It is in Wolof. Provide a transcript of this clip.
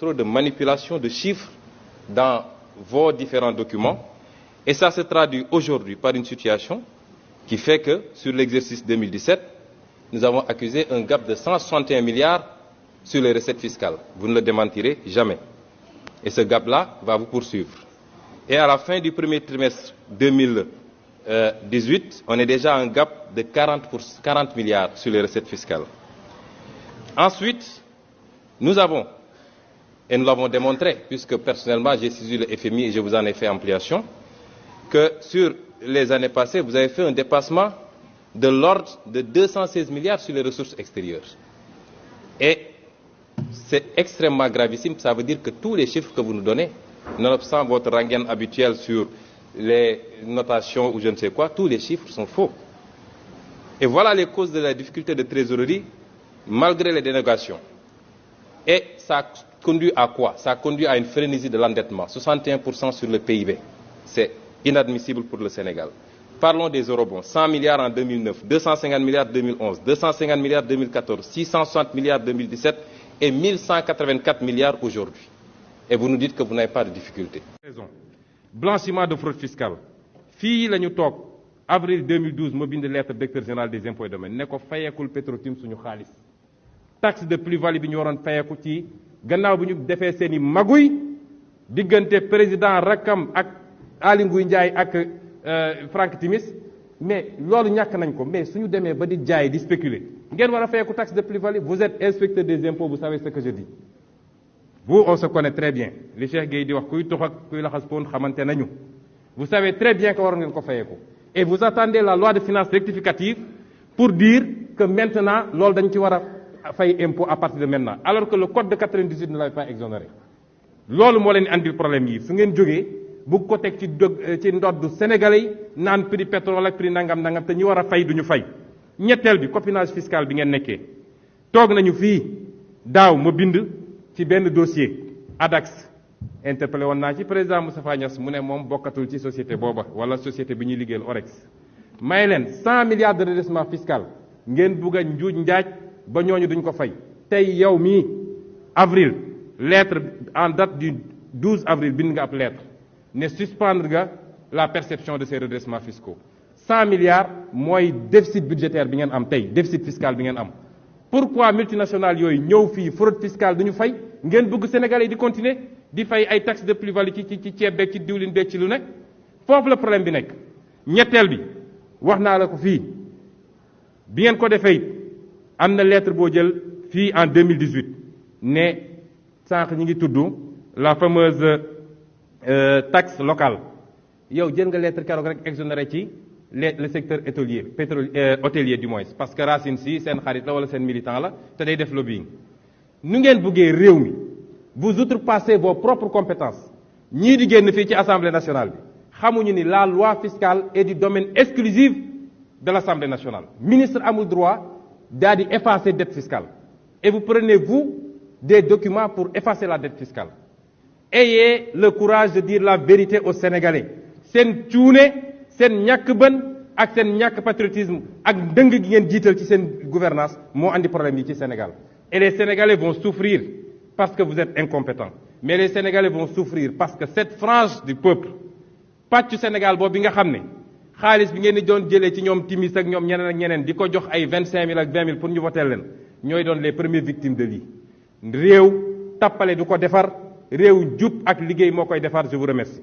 trop de manipulation de chiffres dans vos différents documents. Et ça se traduit aujourd'hui par une situation qui fait que sur l'exercice 2017, nous avons accusé un gap de 161 milliards sur les recettes fiscales. Vous ne le démentirez jamais. Et ce gap-là va vous poursuivre. Et à la fin du premier trimestre 2018, on est déjà à un gap de 40 milliards sur les recettes fiscales. Ensuite, nous avons, et nous l'avons démontré, puisque personnellement j'ai saisi le FMI et je vous en ai fait ampliation, que sur les années passées, vous avez fait un dépassement de l'ordre de 216 milliards sur les ressources extérieures. Et c'est extrêmement gravissime, ça veut dire que tous les chiffres que vous nous donnez, nonobstant votre rengaine habituelle sur les notations ou je ne sais quoi, tous les chiffres sont faux. Et voilà les causes de la difficulté de trésorerie, malgré les dénégations. Et ça conduit à quoi? Ça conduit à une frénésie de l'endettement, 61% sur le PIB. C'est inadmissible pour le Sénégal. Parlons des eurobonds. 100 milliards en 2009, 250 milliards en 2011, 250 milliards en 2014, 660 milliards en 2017 et 1184 milliards aujourd'hui. Et vous nous dites que vous n'avez pas de difficulté. Blanchiment de fraude fiscale. Fii la ñu toog avril 2012 ma bind lettre directeur général des impôts et domaines ne ko fayekul Petro-Tim suñu xaalis. Taxe de plus-value bi ñu waroon fayeku ci gannaaw bi ñu defee seeni maguy diggante président rakkam ak Aly Ngouille Ndiaye ak Franck Timis mais loolu ñàkk nañ ko mais suñu demee ba di jaay di spéculer ngeen war a fayeku taxe de plus-value. Vous êtes inspecteur des impôts, vous savez ce que je dis. Vous, on se connaît très bien. Li Cheikh Gueye di wax kuy tux ak kuy laxas poon xamante nañu. Vous savez très bien que waroon ngeen ko fayeku. Et vous attendez la loi de finances rectificative pour dire que maintenant loolu dañ ci war a fay impôt à partir de maintenant, alors que le code de 98 ne l'avait pas exonéré. Loolu moo leen andil problème yi su ngeen jógee bu ko teg ci ndoddu sénégalais yi naan prix pétrole ak prix nangam nangam te ñi war a fay duñu fay. Ñetteel bi copinage fiscal bi ngeen nekkee toog nañu fii daaw ma bind ci benn dossier ADAX interpellé woon naa ci président Moustapha Niasse mu ne moom bokkatul ci société booba wala société bi ñuy liggéeyal Orex may leen 100 milliards de redressement fiscal ngeen bugg a njuuj njaaj ba ñooñu duñ ko fay. Tey yow mii avril lettre en date du 12 avril bind nga ab lettre ne suspendre nga la perception de ces redressements fiscaux. 100 milliards mooy déficit budgétaire bi ngeen am tey déficit fiscal bi ngeen am. Pourquoi multinationales yooyu ñëw fii fraude fiscale duñu fay ngeen bëgg Sénégalais yi di continuer di fay ay taxes de plus-value ci ceeb beeg ci diwlin beeg ci lu nekk foofu la problème bi nekk. Ñetteel bi wax naa la ko fii bi ngeen ko defee am na lettre boo jël fii en 2018 ne sànq ñi ngi tudd la fameuse taxe locale yow jël nga lettre keroog rek exonéré ci le secteur hôtelier du moins parce que Racine Sy seen xarit la wala seen militant la te day def lobbying. Nu ngeen buggee réew mi vous outrepassez vos propres compétences ñii di génn fii ci assemblée nationale bi xamuñu ni la loi fiscale est du domaine exclusif de l'assemblée nationale. Ministre amul droit daal di effacer dette fiscale et vous prenez vous des documents pour effacer la dette fiscale. Ayez le courage de dire la vérité aux Sénégalais. Seen cuune seen ñàkk bën ak seen ñàkk patriotisme ak ndëng gi ngeen jiital ci seen gouvernance moo andi problème yi ci Sénégal. Et les Sénégalais vont souffrir parce que vous êtes incompétents. Mais les Sénégalais vont souffrir parce que cette frange du peuple pàccu Sénégal boobu bi nga xam ne xaalis bi ngeen di doon jëlee ci ñoom Timis ak ñoom ñeneen ak ñeneen di ko jox ay 25 000 ak 20 000 pour ñu voter leen ñooy doon les premières victimes de lii. Réew tappale du ko defar réew jub ak liggéey moo koy defar. Je vous remercie.